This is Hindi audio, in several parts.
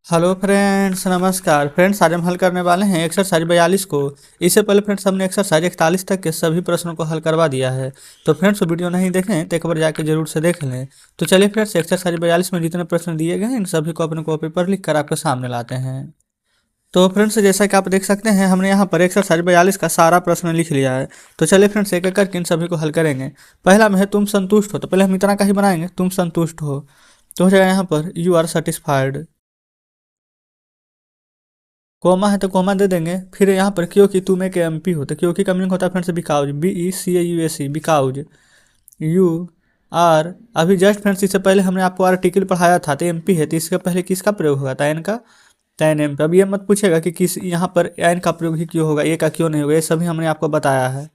हेलो फ्रेंड्स, नमस्कार फ्रेंड्स। आज हम हल करने वाले हैं एक्सरसाइज 42 को। इससे पहले फ्रेंड्स हमने एक्सरसाइज 41 तक के सभी प्रश्नों को हल करवा दिया है। तो फ्रेंड्स वीडियो नहीं देखें तो एक बार जाके जरूर से देख लें। तो चलिए फ्रेंड्स, एक्सरसाइज 42 में जितने प्रश्न दिए गए हैं इन सभी को अपने कॉपी पर लिख कर आपके सामने लाते हैं। तो फ्रेंड्स जैसा कि आप देख सकते हैं हमने यहाँ पर एक्सरसाइज 42 का सारा प्रश्न लिख लिया है। तो चलिए फ्रेंड्स एक एक करके इन सभी को हल करेंगे। पहला में है तुम संतुष्ट हो, तो पहले हम इतना का ही बनाएंगे, तुम संतुष्ट हो। तो हो जाएगा यहाँ पर यू आर सेटिस्फाइड। कोमा है तो कोमा दे देंगे। फिर यहाँ पर क्योंकि तुम एक एमपी हो, तो क्योंकि का मीनिंग होता है friends because, BECAUSE because. You are, अभी जस्ट फ्रेंड्स इससे पहले हमने आपको आर्टिकल पढ़ाया था, तो एमपी है तो इसके पहले किसका प्रयोग होगा, तैन का। तैन एम पे। अब ये मत पूछेगा कि किस यहाँ पर एन का प्रयोग ही क्यों होगा, ए का क्यों नहीं होगा, ये सभी हमने आपको बताया है।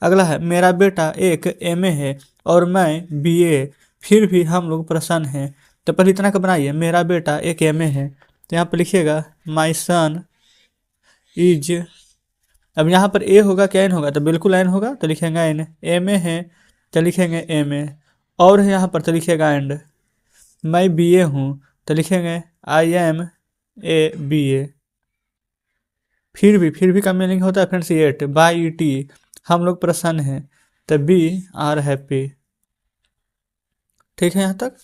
अगला है मेरा बेटा एक MA है और मैं BA, फिर भी हम लोग प्रसन्न हैं। तो पहले इतना का बनाइए, मेरा बेटा एक MA है तो यहाँ पर लिखिएगा माई सन इज। अब यहाँ पर ए होगा क्या एन होगा, तो बिल्कुल एन होगा तो लिखेंगे एन। MA है तो लिखेंगे MA, और है यहाँ पर तो लिखेगा एंड। मैं BA हूँ तो लिखेंगे IAM a BA। फिर भी का मीनिंग होता है फ्रेंड्स एट, बाई ET हम लोग प्रसन्न हैं, तो बी आर हैप्पी। ठीक है यहाँ तक।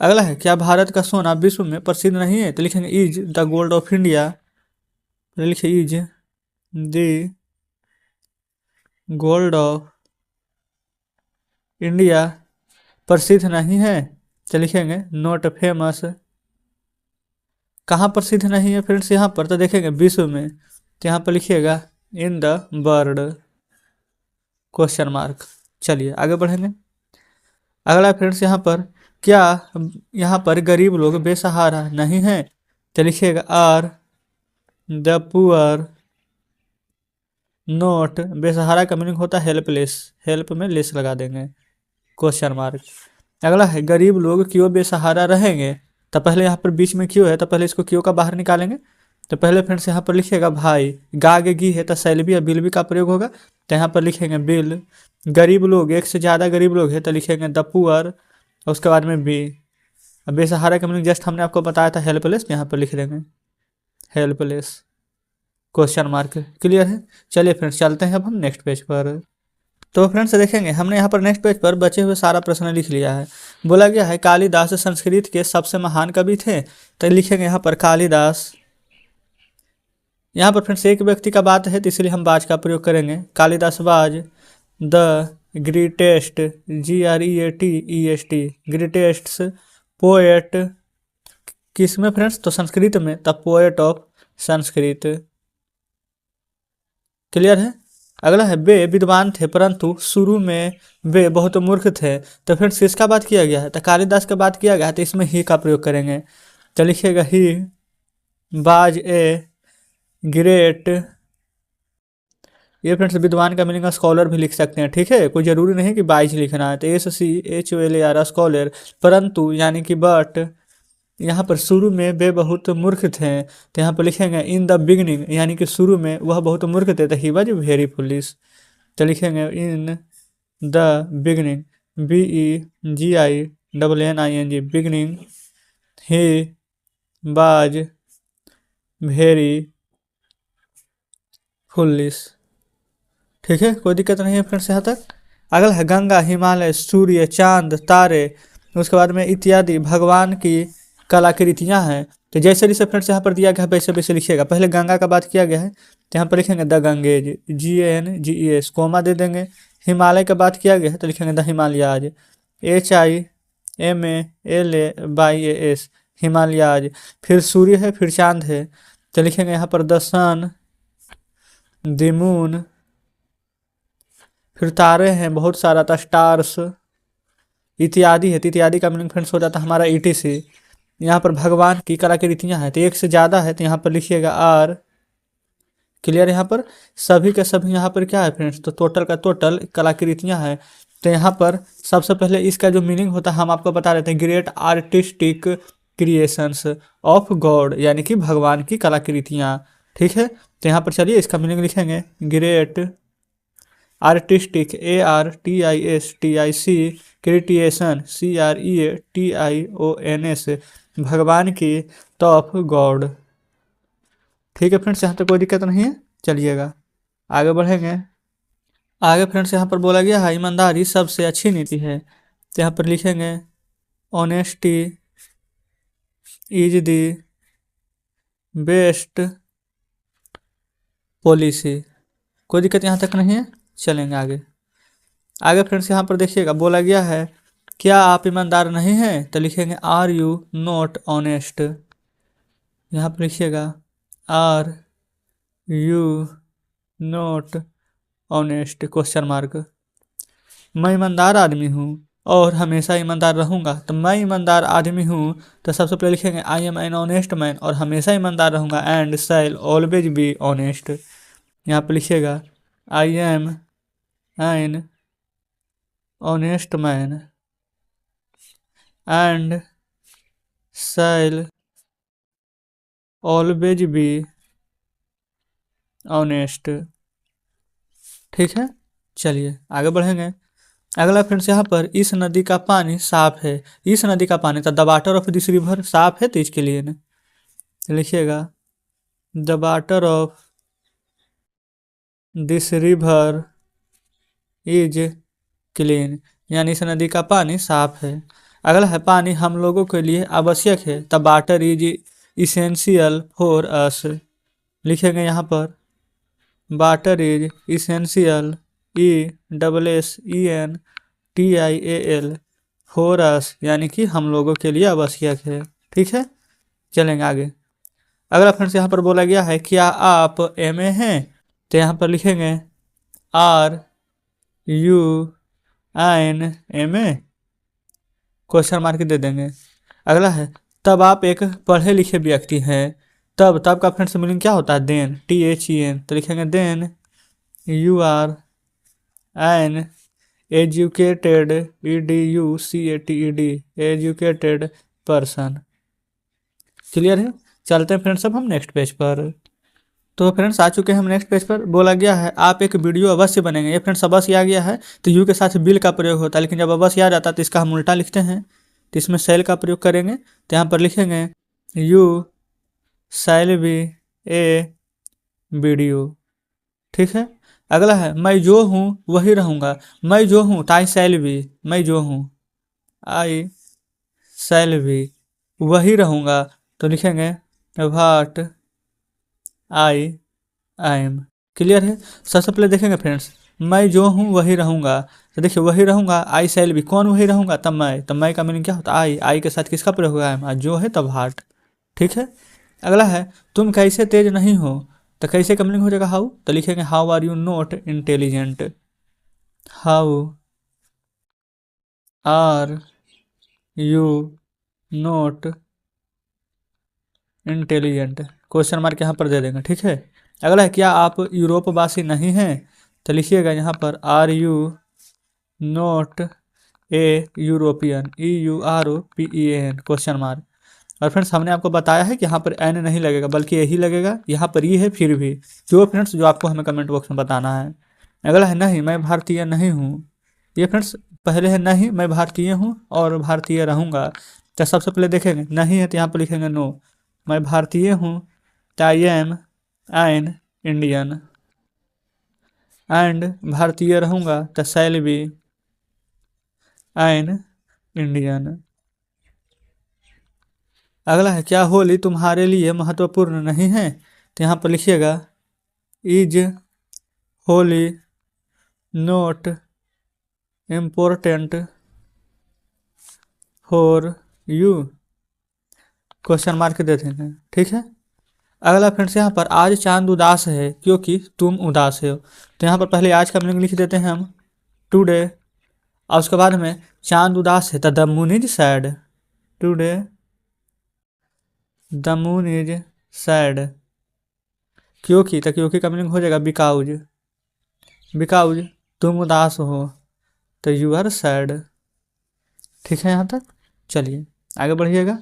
अगला है क्या भारत का सोना विश्व में प्रसिद्ध नहीं है, तो लिखेंगे is the gold of India. तो लिखिए is the gold of India प्रसिद्ध नहीं है, तो लिखेंगे नॉट फेमस। कहाँ प्रसिद्ध नहीं है फ्रेंड्स, यहाँ पर तो देखेंगे विश्व में, तो यहाँ पर लिखिएगा in the world question mark. चलिए आगे बढ़ेंगे। अगला फ्रेंड्स यहाँ पर क्या यहाँ पर गरीब लोग बेसहारा नहीं हैं, तो लिखिएगा आर द पुअर नोट। बेसहारा का मीनिंग होता है हेल्पलेस, हेल्प में लेस लगा देंगे क्वेश्चन मार्क। अगला है गरीब लोग क्यों बेसहारा रहेंगे, तो पहले यहाँ पर बीच में क्यों है तो पहले इसको क्यों का बाहर निकालेंगे। तो पहले फ्रेंड्स यहाँ पर लिखिएगा भाई, गा गे गी है तो सैलबी या बिल भी का प्रयोग होगा, तो यहाँ पर लिखेंगे बिल। गरीब लोग, एक से ज़्यादा गरीब लोग है तो लिखेंगे द पुअर, उसके बाद में बी। अब बेसहारा का मीनिंग जस्ट हमने आपको बताया था हेल्पलेस, यहाँ पर लिख देंगे हेल्पलेस क्वेश्चन मार्क। क्लियर है। चलिए फ्रेंड्स चलते हैं अब हम नेक्स्ट पेज पर। तो फ्रेंड्स देखेंगे हमने यहाँ पर नेक्स्ट पेज पर बचे हुए सारा प्रश्न लिख लिया है। बोला गया है कालिदास संस्कृत के सबसे महान कवि थे, तो लिखेंगे यहाँ पर कालिदास। यहाँ पर फ्रेंड्स एक व्यक्ति का बात है तो इसलिए हम बाज का प्रयोग करेंगे, Kalidas was the greatest, GREATEST greatest poet. किस में फ्रेंड्स, तो संस्कृत में, the poet of Sanskrit. Clear है। अगला है वे विद्वान थे परंतु शुरू में वे बहुत मूर्ख थे, तो फ्रेंड्स किसका बात किया गया है, तो कालिदास का बात किया गया है, तो इसमें ही का प्रयोग करेंगे। तो लिखिएगा ही बाज ए ग्रेट। ये फ्रेंड्स विद्वान का मीनिंग स्कॉलर भी लिख सकते हैं, ठीक है, कोई ज़रूरी नहीं कि बाइज लिखना है। तो SCHOLAR स्कॉलर, परंतु यानी कि बट, यहाँ पर शुरू में वे बहुत मूर्ख थे, तो यहाँ पर लिखेंगे इन द बिगनिंग, यानी कि शुरू में वह बहुत मूर्ख थे, तो ही वॉज वेरी फुलिश। तो लिखेंगे in the beginning, BEGINNING beginning, he was very foolish. ठीक है, कोई दिक्कत नहीं है फ्रेंड्स यहाँ तक। अगला है गंगा, हिमालय, सूर्य, चांद, तारे, उसके बाद में इत्यादि भगवान की कलाकृतियाँ हैं। तो जैसे जैसे फ्रेंड्स यहाँ पर दिया गया है वैसे वैसे लिखिएगा। पहले गंगा का बात किया गया है तो यहाँ पर लिखेंगे द गंगेज, GANGES, कोमा दे देंगे। हिमालय का बात किया गया है तो लिखेंगे द हिमालयाज, HIMALAYS हिमालयाज। फिर सूर्य है, फिर चांद है तो लिखेंगे यहाँ पर द सन, द मून। फिर तारे हैं बहुत सारा, था स्टार्स। इत्यादि है तो इत्यादि का मीनिंग फ्रेंड्स हो जाता है हमारा ETC। यहाँ पर भगवान की कलाकृतियाँ हैं तो एक से ज़्यादा है तो यहाँ पर लिखिएगा आर। क्लियर। यहाँ पर सभी के सभी यहाँ पर क्या है फ्रेंड्स, तो टोटल का टोटल कलाकृतियाँ हैं। तो यहाँ पर सबसे पहले इसका जो मीनिंग होता है हम आपको बता देते हैं, great artistic creations of God, यानी कि भगवान की कलाकृतियाँ। ठीक है, तो यहाँ पर चलिए इसका मीनिंग लिखेंगे great artistic, ARTISTIC creation, CREATIONS भगवान की। तो ऑफ गॉड। ठीक है फ्रेंड्स, यहाँ तक कोई दिक्कत नहीं है। चलिएगा आगे बढ़ेंगे। आगे फ्रेंड्स यहाँ पर बोला गया है ईमानदारी सबसे अच्छी नीति है, तो यहाँ पर लिखेंगे honesty is the best policy. कोई दिक्कत यहाँ तक नहीं है। चलेंगे आगे। आगे फ्रेंड्स यहाँ पर देखिएगा बोला गया है क्या आप ईमानदार नहीं हैं, तो लिखेंगे आर यू नॉट ऑनेस्ट। यहाँ पर लिखिएगा are you not honest question mark. मैं ईमानदार आदमी हूँ और हमेशा ईमानदार रहूँगा, तो मैं ईमानदार आदमी हूँ तो सबसे पहले लिखेंगे I am an honest man, और हमेशा ईमानदार रहूँगा and shall always be honest. यहाँ पर लिखिएगा I am an honest man and shall always be honest. ठीक है, चलिए आगे बढ़ेंगे। अगला फ्रेंड्स यहाँ पर इस नदी का पानी साफ है। इस नदी का पानी, तो the water of this river साफ है, तो इसके लिए ना लिखिएगा the water of this river is clean, यानी इस नदी का पानी साफ है। अगला है पानी हम लोगों के लिए आवश्यक है, the water is essential for us. लिखेंगे यहाँ पर water is essential ESSENTIAL for us, यानी कि हम लोगों के लिए आवश्यक है। ठीक है, चलेंगे आगे। अगला फ्रेंड्स यहाँ पर बोला गया है क्या आप MA हैं, तो यहाँ पर लिखेंगे RUNMA क्वेश्चन मार्क दे देंगे। अगला है तब आप एक पढ़े लिखे व्यक्ति हैं। तब का फ्रेंड्स मीनिंग क्या होता है, देन THEN, तो लिखेंगे then you are an educated EDUCATED educated person. Clear है। चलते हैं फ्रेंड्स अब हम नेक्स्ट पेज पर। तो फ्रेंड्स आ चुके हैं हम नेक्स्ट पेज पर। बोला गया है आप एक वीडियो अवश्य बनेंगे। ये फ्रेंड्स अवश्य आ गया है, तो यू के साथ बिल का प्रयोग होता है, लेकिन जब अवश्य आ जाता है तो इसका हम उल्टा लिखते हैं, तो इसमें शैल का प्रयोग करेंगे। तो यहाँ पर लिखेंगे you shall be A video. ठीक है। अगला है मैं जो हूँ वही रहूँगा। मैं जो हूँ तो आई शैल बी, मैं जो हूँ आई शैल बी वही रहूँगा, तो लिखेंगे व्हाट आई एम। क्लियर है। सबसे पहले देखेंगे फ्रेंड्स मैं जो हूँ वही रहूँगा, तो देखिए वही रहूँगा आई शैल बी, कौन वही रहूँगा, तब मैं का मीनिंग क्या होता है आई के साथ किसका प्रयोग होगा एम, जो है तब व्हाट। ठीक है। अगला है तुम कैसे तेज नहीं हो, तो कैसे का मीनिंग हो जाएगा हाउ, तो लिखेंगे how are you not intelligent, how are you not intelligent question mark यहाँ पर दे देंगे। ठीक है। अगला है क्या आप यूरोपवासी नहीं हैं, तो लिखिएगा यहाँ पर are you not a European EUROPEAN question mark. और फ्रेंड्स हमने आपको बताया है कि यहाँ पर एन नहीं लगेगा बल्कि यही लगेगा, यहाँ पर ये है फिर भी जो फ्रेंड्स जो आपको हमें कमेंट बॉक्स में बताना है। अगला है नहीं मैं भारतीय नहीं हूँ। ये फ्रेंड्स पहले है नहीं मैं भारतीय हूँ और भारतीय रहूँगा, तो सबसे पहले देखेंगे नहीं है तो यहाँ पर लिखेंगे नो, मैं भारतीय हूँ तो I am an Indian, and भारतीय रहूँगा तो शैल बी एन इंडियन। अगला है क्या होली तुम्हारे लिए महत्वपूर्ण नहीं है, तो यहाँ पर लिखिएगा is Holi not important for you question mark दे देंगे। ठीक है। अगला फ्रेंड्स यहाँ पर आज चांद उदास है क्योंकि तुम उदास हो, तो यहाँ पर पहले आज का मीनिंग लिख देते हैं हम टुडे, और उसके बाद में चांद उदास है तो the moon is sad, today the moon is sad. क्योंकि तो क्योंकि का मीनिंग हो जाएगा बिकाउज, बिकाउज तुम उदास हो तो यू आर सैड। ठीक है यहाँ तक। चलिए आगे बढ़िएगा।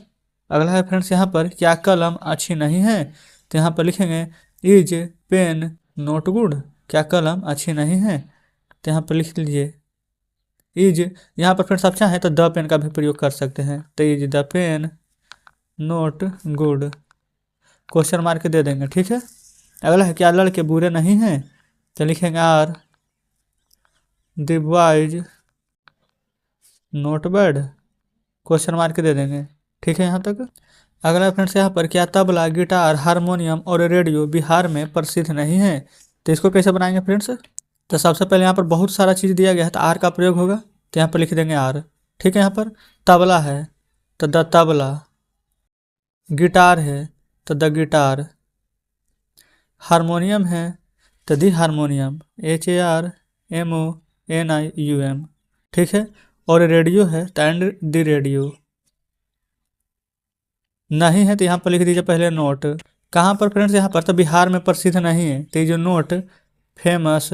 अगला है फ्रेंड्स यहाँ पर क्या कलम अच्छी नहीं है, तो यहाँ पर लिखेंगे इज पेन नॉट गुड, क्या कलम अच्छी नहीं है, तो यहाँ पर लिख लीजिए इज। यहाँ पर फ्रेंड्स आप चाहें तो द पेन का भी प्रयोग कर सकते हैं, तो is the pen not good, question mark दे देंगे। ठीक है, अगला है क्या लड़के बुरे नहीं हैं, तो लिखेंगे are the boys not bad, question mark दे देंगे। ठीक है यहाँ तक। अगला फ्रेंड्स यहाँ पर क्या तबला, गिटार, हारमोनियम और रेडियो बिहार में प्रसिद्ध नहीं है, तो इसको कैसे बनाएंगे फ्रेंड्स। तो सबसे पहले यहाँ पर बहुत सारा चीज़ दिया गया है, तो आर का प्रयोग होगा, तो यहाँ पर लिख देंगे आर। ठीक है, यहाँ पर तबला है तो द तबला, गिटार है तो द गिटार, हारमोनियम है तो दी हारमोनियम, HARMONIUM। ठीक है, और रेडियो है तो एंड द रेडियो। नहीं है तो यहाँ पर लिख दीजिए पहले नोट। कहाँ पर फ्रेंड्स, यहाँ पर तो बिहार में प्रसिद्ध नहीं है, तो ये जो नोट फेमस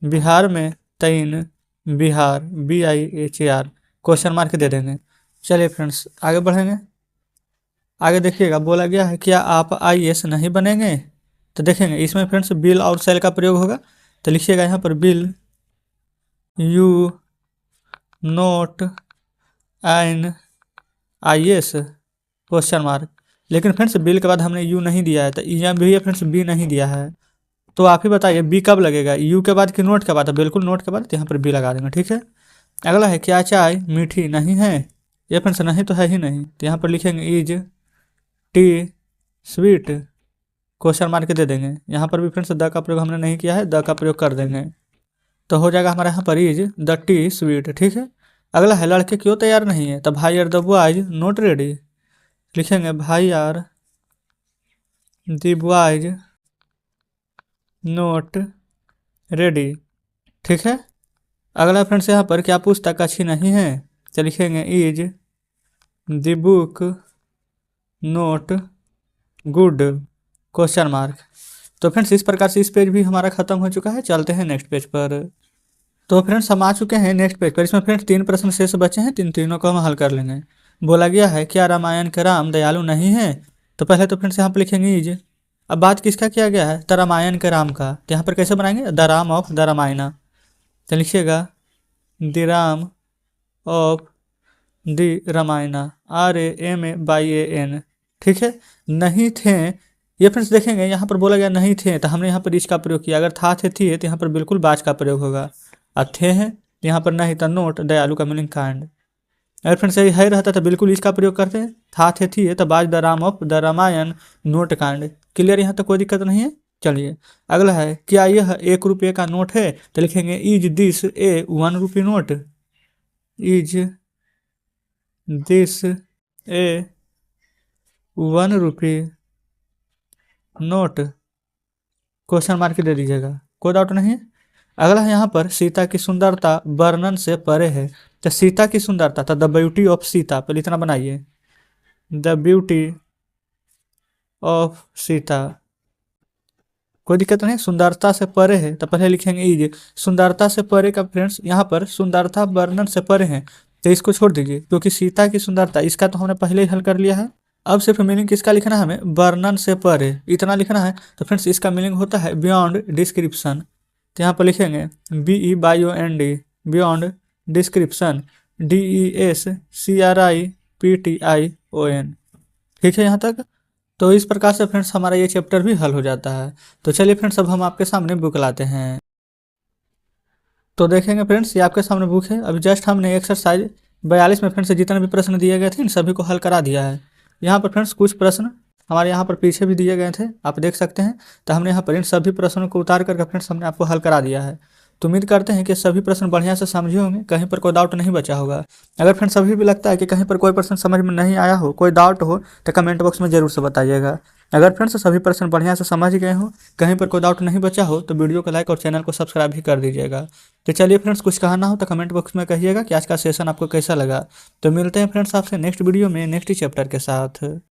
बिहार में तीन बिहार BIHAR, क्वेश्चन मार्क दे देंगे। चलिए फ्रेंड्स आगे बढ़ेंगे। आगे देखिएगा बोला गया है क्या आप IAS नहीं बनेंगे, तो देखेंगे इसमें फ्रेंड्स बिल और सेल का प्रयोग होगा, तो लिखिएगा यहाँ पर will you not an IAS question mark. लेकिन फ्रेंड्स बिल के बाद हमने यू नहीं दिया है, तो यहाँ भी फ्रेंड्स बी नहीं दिया है, तो आप ही बताइए बी कब लगेगा, यू के बाद कि नोट के बाद। बिल्कुल नोट के बाद, तो यहाँ पर बी लगा देंगे। ठीक है, अगला है क्या चाय मीठी नहीं है, ये फ्रेंड्स नहीं तो है ही नहीं, तो यहाँ पर लिखेंगे is tea sweet, question mark दे देंगे। यहाँ पर भी फ्रेंड्स द का प्रयोग हमने नहीं किया है, द का प्रयोग कर देंगे, तो हो जाएगा हमारे यहाँ पर इज द टी स्वीट। ठीक है, अगला है लड़के क्यों तैयार नहीं है, तो भाई are the boys not ready, लिखेंगे भाई are the boys not ready. ठीक है, अगला फ्रेंड्स यहाँ पर क्या पुस्तक अच्छी नहीं है, तो लिखेंगे is the book note good, question mark. तो फ्रेंड्स इस प्रकार से इस पेज भी हमारा खत्म हो चुका है। चलते हैं नेक्स्ट पेज पर। तो फ्रेंड्स हम आ चुके हैं नेक्स्ट पेज पर। इसमें फ्रेंड्स 3 प्रश्न शेष बचे हैं, तीनों को हम हल कर लेंगे। बोला गया है क्या रामायण के राम दयालु नहीं है, तो पहले तो फ्रेंड्स यहाँ पर लिखेंगे इज। अब बात किसका किया गया है, तो रामायण के राम का, तो यहाँ पर कैसे बनाएंगे, the Ram of the Ramayan, तो लिखिएगा the Ram of the Ramayan, RAMAYAN। ठीक है, नहीं थे, ये फ्रेंड्स देखेंगे यहाँ पर बोला गया नहीं थे, तो हमने यहाँ पर इसका प्रयोग किया। अगर था थे थी है, तो यहाँ पर बिल्कुल बाज का प्रयोग होगा, और थे हैं तो यहाँ पर नहीं था नोट दयालु का मीनिंग काइंड। अगर फ्रेंड्स यही है रहता तो बिल्कुल इसका प्रयोग करते हैं, था थे थी है तो was the Ram of the Ramayan not kind. Clear, यहाँ तक कोई दिक्कत नहीं है। चलिए अगला है क्या यह 1 रुपये का नोट है, तो लिखेंगे is this a 1 rupee note, is this a 1 rupee note, question mark दे दीजिएगा, कोई डाउट नहीं है। अगला है यहाँ पर सीता की सुंदरता वर्णन से परे है, तो सीता की सुंदरता था द ब्यूटी ऑफ सीता, पहले इतना बनाइए द ब्यूटी ऑफ सीता, कोई दिक्कत नहीं। सुंदरता से परे है तो पहले लिखेंगे इज, सुंदरता से परे का फ्रेंड्स यहाँ पर सुंदरता वर्णन से परे है, तो इसको छोड़ दीजिए क्योंकि सीता की सुंदरता इसका तो हमने पहले ही हल कर लिया है। अब सिर्फ मीनिंग किसका लिखना है, हमें वर्णन से परे इतना लिखना है। तो फ्रेंड्स इसका मीनिंग होता है बियॉन्ड डिस्क्रिप्शन, तो यहाँ पर लिखेंगे BEYOND बियॉन्ड डिस्क्रिप्शन, DESCRIPTION। ठीक है यहाँ तक। तो इस प्रकार से फ्रेंड्स हमारा ये चैप्टर भी हल हो जाता है। तो चलिए फ्रेंड्स अब हम आपके सामने बुक लाते हैं। तो देखेंगे फ्रेंड्स ये आपके सामने बुक है। अभी जस्ट हमने एक्सरसाइज 42 में फ्रेंड्स जितने भी प्रश्न दिए गए थे इन सभी को हल करा दिया है। यहाँ पर फ्रेंड्स कुछ प्रश्न हमारे यहाँ पर पीछे भी दिए गए थे, आप देख सकते हैं। तो हमने यहाँ पर इन सभी प्रश्नों को उतार करके फ्रेंड्स हमने आपको हल करा दिया है। तो उम्मीद करते हैं कि सभी प्रश्न बढ़िया से समझे होंगे, कहीं पर कोई डाउट नहीं बचा होगा। अगर फ्रेंड्स अभी भी लगता है कि कहीं पर कोई प्रश्न समझ में नहीं आया हो, कोई डाउट हो, तो कमेंट बॉक्स में जरूर से बताइएगा। अगर फ्रेंड्स सभी प्रश्न बढ़िया से समझ गए हो, कहीं पर कोई डाउट नहीं बचा हो, तो वीडियो को लाइक और चैनल को सब्सक्राइब भी कर दीजिएगा। तो चलिए फ्रेंड्स कुछ कहना हो तो कमेंट बॉक्स में कहिएगा कि आज का सेशन आपको कैसा लगा। तो मिलते हैं फ्रेंड्स आपसे नेक्स्ट वीडियो में नेक्स्ट चैप्टर के साथ।